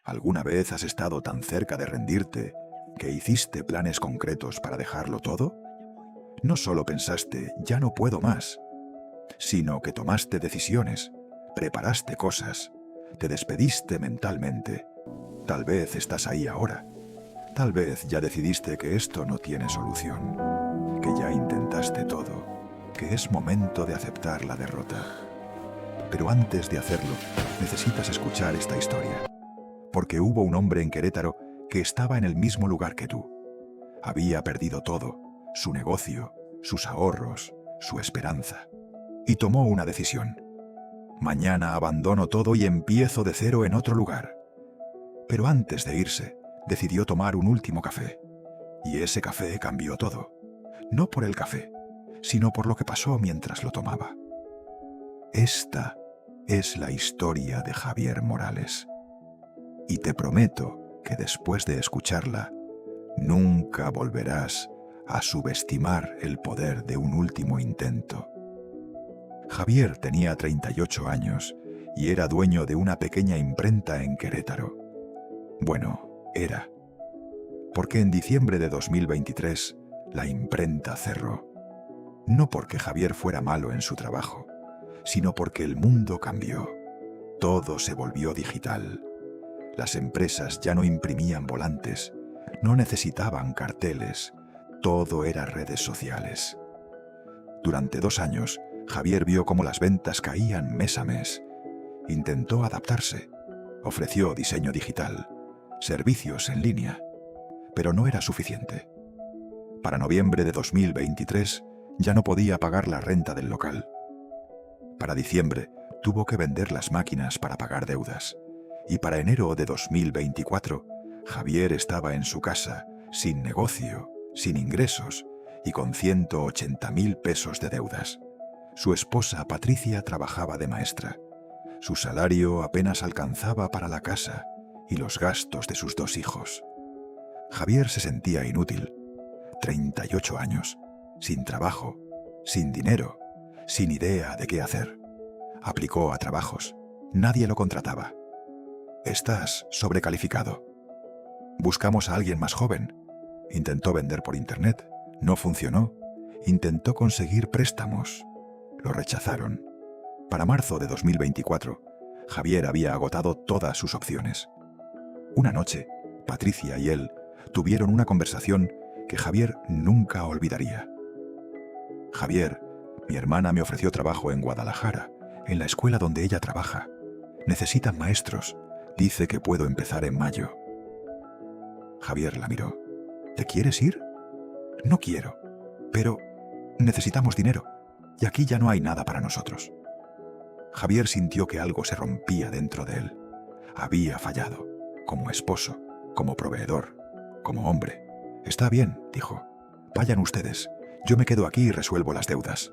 ¿Alguna vez has estado tan cerca de rendirte que hiciste planes concretos para dejarlo todo? No solo pensaste, ya no puedo más, sino que tomaste decisiones, preparaste cosas, te despediste mentalmente. Tal vez estás ahí ahora. Tal vez ya decidiste que esto no tiene solución, que ya intentaste todo, que es momento de aceptar la derrota. Pero antes de hacerlo, necesitas escuchar esta historia. Porque hubo un hombre en Querétaro que estaba en el mismo lugar que tú. Había perdido todo, su negocio, sus ahorros, su esperanza. Y tomó una decisión. Mañana abandono todo y empiezo de cero en otro lugar. Pero antes de irse, decidió tomar un último café. Y ese café cambió todo. No por el café, sino por lo que pasó mientras lo tomaba. Esta es la historia de Javier Morales. Y te prometo que después de escucharla, nunca volverás a subestimar el poder de un último intento. Javier tenía 38 años y era dueño de una pequeña imprenta en Querétaro. Bueno, era. Porque en diciembre de 2023, la imprenta cerró. No porque Javier fuera malo en su trabajo, sino porque el mundo cambió. Todo se volvió digital. Las empresas ya no imprimían volantes, no necesitaban carteles, todo era redes sociales. Durante 2 años, Javier vio cómo las ventas caían mes a mes. Intentó adaptarse, ofreció diseño digital, servicios en línea, pero no era suficiente. Para noviembre de 2023 ya no podía pagar la renta del local. Para diciembre tuvo que vender las máquinas para pagar deudas. Y para enero de 2024, Javier estaba en su casa, sin negocio, sin ingresos y con 180,000 pesos de deudas. Su esposa Patricia trabajaba de maestra. Su salario apenas alcanzaba para la casa y los gastos de sus 2 hijos. Javier se sentía inútil. 38 años, sin trabajo, sin dinero, sin idea de qué hacer. Aplicó a trabajos. Nadie lo contrataba. Estás sobrecalificado. Buscamos a alguien más joven. Intentó vender por internet. No funcionó. Intentó conseguir préstamos. Lo rechazaron. Para marzo de 2024, Javier había agotado todas sus opciones. Una noche, Patricia y él tuvieron una conversación que Javier nunca olvidaría. Javier, mi hermana me ofreció trabajo en Guadalajara, en la escuela donde ella trabaja. Necesitan maestros. Dice que puedo empezar en mayo. Javier la miró. ¿Te quieres ir? No quiero, pero necesitamos dinero y aquí ya no hay nada para nosotros. Javier sintió que algo se rompía dentro de él. Había fallado, como esposo, como proveedor, como hombre. Está bien, dijo. Vayan ustedes. Yo me quedo aquí y resuelvo las deudas.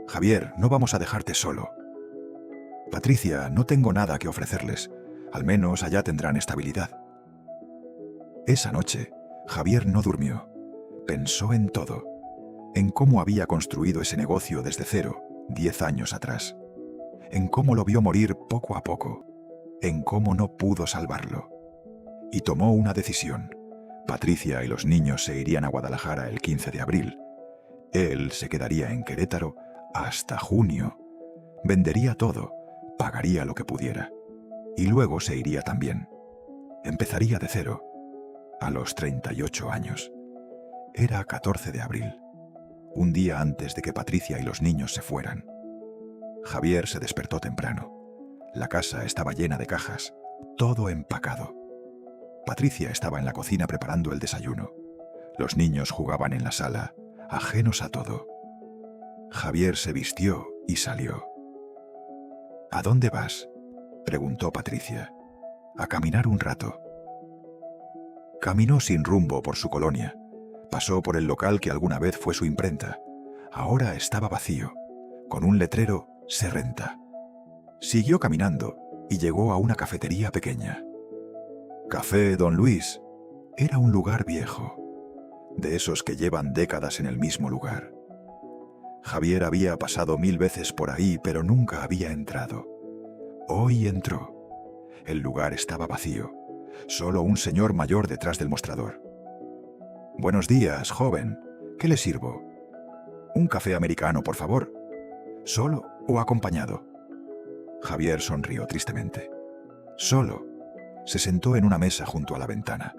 Javier, no vamos a dejarte solo. Patricia, no tengo nada que ofrecerles. Al menos allá tendrán estabilidad. Esa noche, Javier no durmió. Pensó en todo. En cómo había construido ese negocio desde cero, 10 años atrás. En cómo lo vio morir poco a poco. En cómo no pudo salvarlo. Y tomó una decisión. Patricia y los niños se irían a Guadalajara el 15 de abril. Él se quedaría en Querétaro hasta junio. Vendería todo. Pagaría lo que pudiera. Y luego se iría también. Empezaría de cero. A los 38 años. Era 14 de abril. Un día antes de que Patricia y los niños se fueran. Javier se despertó temprano. La casa estaba llena de cajas. Todo empacado. Patricia estaba en la cocina preparando el desayuno. Los niños jugaban en la sala, ajenos a todo. Javier se vistió y salió. ¿A dónde vas?, preguntó Patricia. A caminar un rato. Caminó sin rumbo por su colonia. Pasó por el local que alguna vez fue su imprenta. Ahora estaba vacío. Con un letrero, se renta. Siguió caminando y llegó a una cafetería pequeña. Café Don Luis. Era un lugar viejo, de esos que llevan décadas en el mismo lugar. Javier había pasado 1000 veces por ahí, pero nunca había entrado. Hoy entró. El lugar estaba vacío. Solo un señor mayor detrás del mostrador. «Buenos días, joven. ¿Qué le sirvo?» «Un café americano, por favor. ¿Solo o acompañado?» Javier sonrió tristemente. «Solo». Se sentó en una mesa junto a la ventana.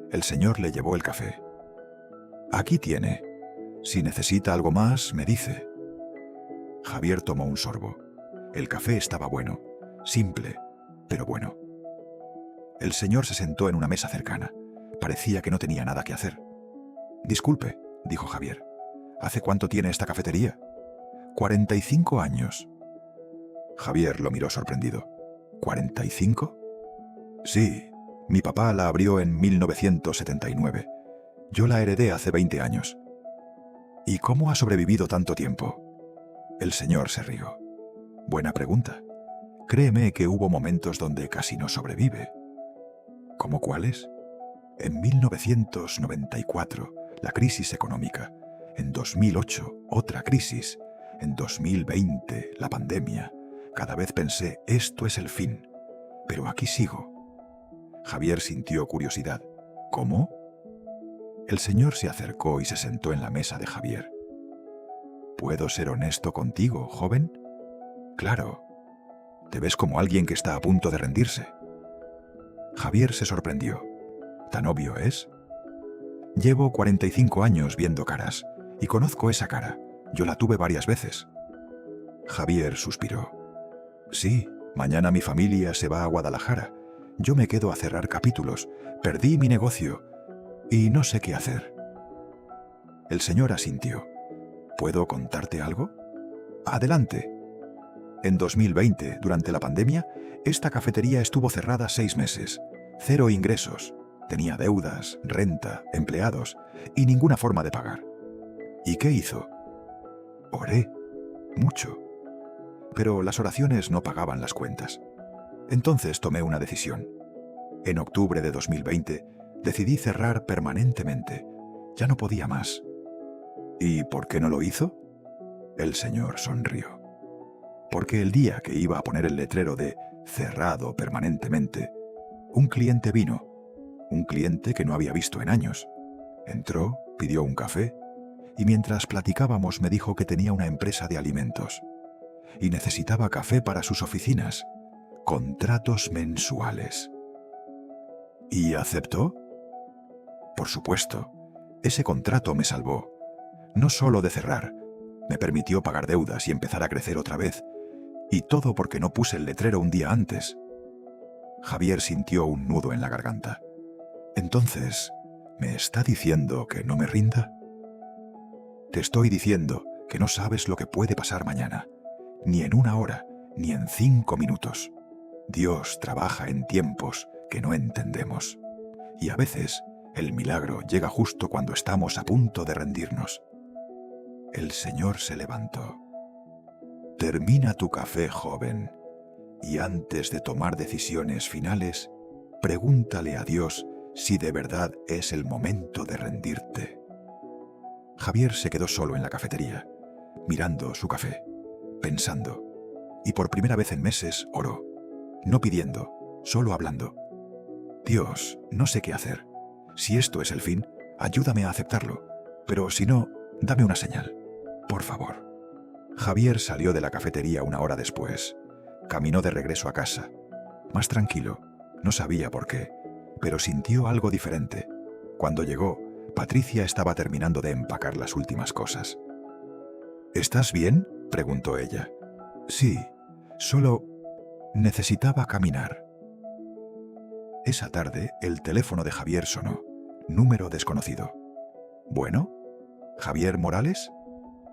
El señor le llevó el café. «Aquí tiene. Si necesita algo más, me dice». Javier tomó un sorbo. El café estaba bueno, simple, pero bueno. El señor se sentó en una mesa cercana. Parecía que no tenía nada que hacer. «Disculpe», dijo Javier. «¿Hace cuánto tiene esta cafetería?» «45 años». Javier lo miró sorprendido. «¿45?» «Sí, mi papá la abrió en 1979. Yo la heredé hace 20 años». «¿Y cómo ha sobrevivido tanto tiempo?» El señor se rió. «Buena pregunta. Créeme que hubo momentos donde casi no sobrevive». «¿Cómo cuáles?» «En 1994, la crisis económica. En 2008, otra crisis. En 2020, la pandemia. Cada vez pensé, esto es el fin. Pero aquí sigo». Javier sintió curiosidad. «¿Cómo?» El señor se acercó y se sentó en la mesa de Javier. «¿Puedo ser honesto contigo, joven?» «Claro. Te ves como alguien que está a punto de rendirse». Javier se sorprendió. ¿Tan obvio es? «Llevo 45 años viendo caras, y conozco esa cara. Yo la tuve varias veces». Javier suspiró. «Sí, mañana mi familia se va a Guadalajara. Yo me quedo a cerrar capítulos. Perdí mi negocio y no sé qué hacer». El señor asintió. «¿Puedo contarte algo?» «Adelante». En 2020, durante la pandemia, esta cafetería estuvo cerrada 6 meses. 0 ingresos. Tenía deudas, renta, empleados y ninguna forma de pagar. ¿Y qué hizo? Oré. Mucho. Pero las oraciones no pagaban las cuentas. Entonces tomé una decisión. En octubre de 2020 decidí cerrar permanentemente. Ya no podía más. ¿Y por qué no lo hizo? El señor sonrió. Porque el día que iba a poner el letrero de cerrado permanentemente, un cliente vino. Un cliente que no había visto en años. Entró, pidió un café y mientras platicábamos me dijo que tenía una empresa de alimentos y necesitaba café para sus oficinas. Contratos mensuales. ¿Y aceptó? Por supuesto. Ese contrato me salvó. No solo de cerrar, me permitió pagar deudas y empezar a crecer otra vez. Y todo porque no puse el letrero un día antes. Javier sintió un nudo en la garganta. Entonces, ¿me está diciendo que no me rinda? Te estoy diciendo que no sabes lo que puede pasar mañana, ni en 1 hora, ni en 5 minutos. Dios trabaja en tiempos que no entendemos. Y a veces, el milagro llega justo cuando estamos a punto de rendirnos. El señor se levantó. Termina tu café, joven, y antes de tomar decisiones finales, pregúntale a Dios si de verdad es el momento de rendirte. Javier se quedó solo en la cafetería, mirando su café, pensando, y por primera vez en meses oró, no pidiendo, solo hablando. Dios, no sé qué hacer. Si esto es el fin, ayúdame a aceptarlo, pero si no, dame una señal, por favor. Javier salió de la cafetería 1 hora después. Caminó de regreso a casa, más tranquilo, no sabía por qué, pero sintió algo diferente. Cuando llegó, Patricia estaba terminando de empacar las últimas cosas. ¿Estás bien?, preguntó ella. Sí, solo necesitaba caminar. Esa tarde, el teléfono de Javier sonó. Número desconocido. ¿Bueno? ¿Javier Morales?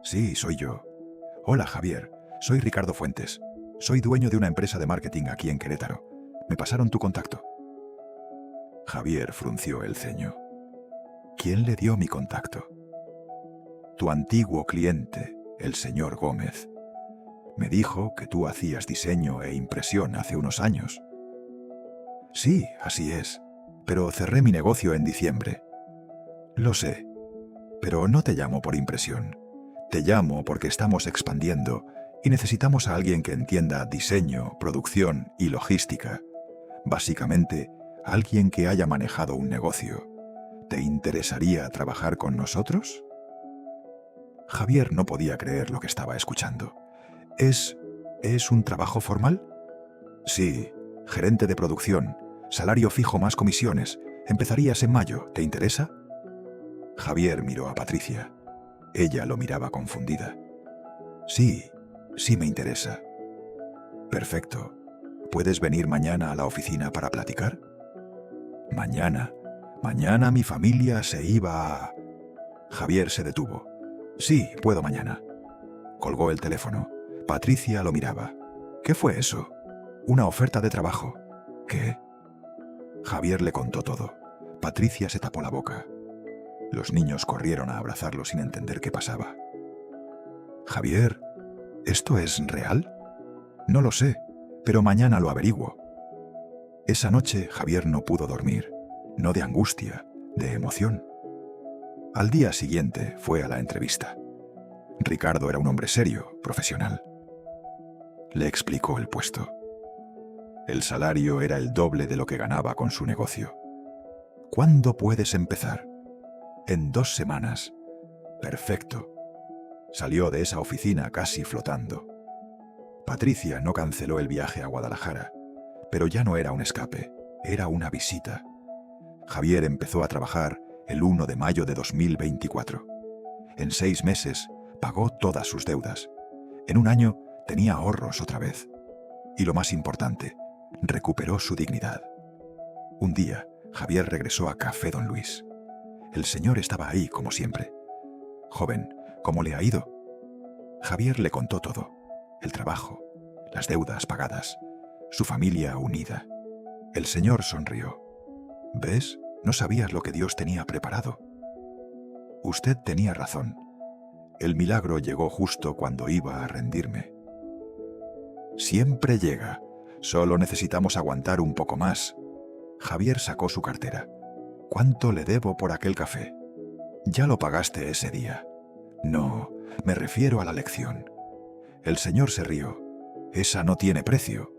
Sí, soy yo. Hola, Javier. Soy Ricardo Fuentes. Soy dueño de una empresa de marketing aquí en Querétaro. Me pasaron tu contacto. Javier frunció el ceño. ¿Quién le dio mi contacto? Tu antiguo cliente, el señor Gómez. Me dijo que tú hacías diseño e impresión hace unos años. Sí, así es, pero cerré mi negocio en diciembre. Lo sé, pero no te llamo por impresión. Te llamo porque estamos expandiendo y necesitamos a alguien que entienda diseño, producción y logística. Básicamente, alguien que haya manejado un negocio. ¿Te interesaría trabajar con nosotros? Javier no podía creer lo que estaba escuchando. ¿Es un trabajo formal? Sí, gerente de producción, salario fijo más comisiones. Empezarías en mayo, ¿te interesa? Javier miró a Patricia. Ella lo miraba confundida. Sí me interesa. Perfecto. ¿Puedes venir mañana a la oficina para platicar? Mañana mi familia se iba a... Javier se detuvo. Sí, puedo mañana. Colgó el teléfono. Patricia lo miraba. ¿Qué fue eso? Una oferta de trabajo. ¿Qué? Javier le contó todo. Patricia se tapó la boca. Los niños corrieron a abrazarlo sin entender qué pasaba. Javier, ¿esto es real? No lo sé, pero mañana lo averiguo. Esa noche Javier no pudo dormir, no de angustia, de emoción. Al día siguiente fue a la entrevista. Ricardo era un hombre serio, profesional. Le explicó el puesto. El salario era el doble de lo que ganaba con su negocio. ¿Cuándo puedes empezar? En 2 semanas. Perfecto. Salió de esa oficina casi flotando. Patricia no canceló el viaje a Guadalajara, pero ya no era un escape, era una visita. Javier empezó a trabajar el 1 de mayo de 2024. En 6 meses pagó todas sus deudas. En 1 año tenía ahorros otra vez. Y lo más importante, recuperó su dignidad. Un día, Javier regresó a Café Don Luis. El señor estaba ahí, como siempre. Joven, ¿cómo le ha ido? Javier le contó todo. El trabajo, las deudas pagadas, su familia unida. El señor sonrió. ¿Ves? No sabías lo que Dios tenía preparado. Usted tenía razón. El milagro llegó justo cuando iba a rendirme. Siempre llega. Solo necesitamos aguantar un poco más. Javier sacó su cartera. ¿Cuánto le debo por aquel café? Ya lo pagaste ese día. No, me refiero a la lección. El señor se rió. Esa no tiene precio.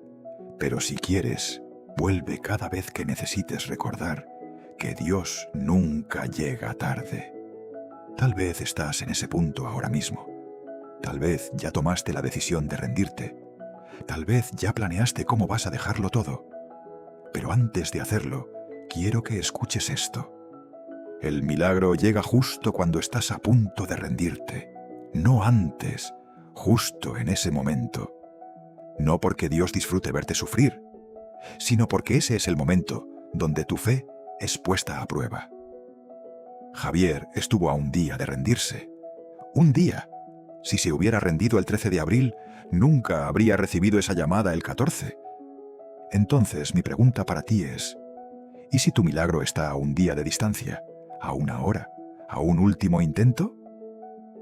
Pero si quieres, vuelve cada vez que necesites recordar que Dios nunca llega tarde. Tal vez estás en ese punto ahora mismo. Tal vez ya tomaste la decisión de rendirte. Tal vez ya planeaste cómo vas a dejarlo todo. Pero antes de hacerlo, quiero que escuches esto. El milagro llega justo cuando estás a punto de rendirte, no antes, justo en ese momento. No porque Dios disfrute verte sufrir, sino porque ese es el momento donde tu fe es puesta a prueba. Javier estuvo a un día de rendirse. Un día. Si se hubiera rendido el 13 de abril, nunca habría recibido esa llamada el 14. Entonces, mi pregunta para ti es, ¿y si tu milagro está a un día de distancia? ¿A 1 hora? ¿A un último intento?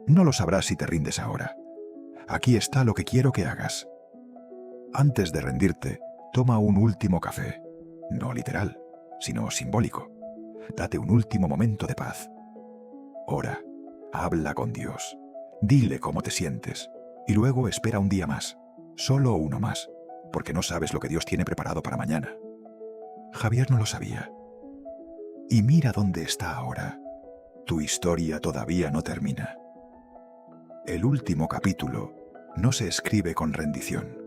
No lo sabrás si te rindes ahora. Aquí está lo que quiero que hagas. Antes de rendirte, toma un último café. No literal, sino simbólico. Date un último momento de paz. Ora, habla con Dios. Dile cómo te sientes. Y luego espera un día más. Solo uno más. Porque no sabes lo que Dios tiene preparado para mañana. Javier no lo sabía. Y mira dónde está ahora. Tu historia todavía no termina. El último capítulo no se escribe con rendición.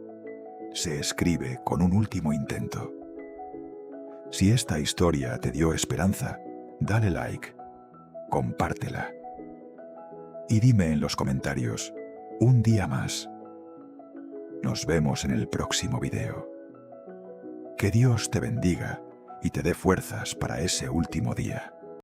Se escribe con un último intento. Si esta historia te dio esperanza, dale like, compártela. Y dime en los comentarios, un día más. Nos vemos en el próximo video. Que Dios te bendiga y te dé fuerzas para ese último día.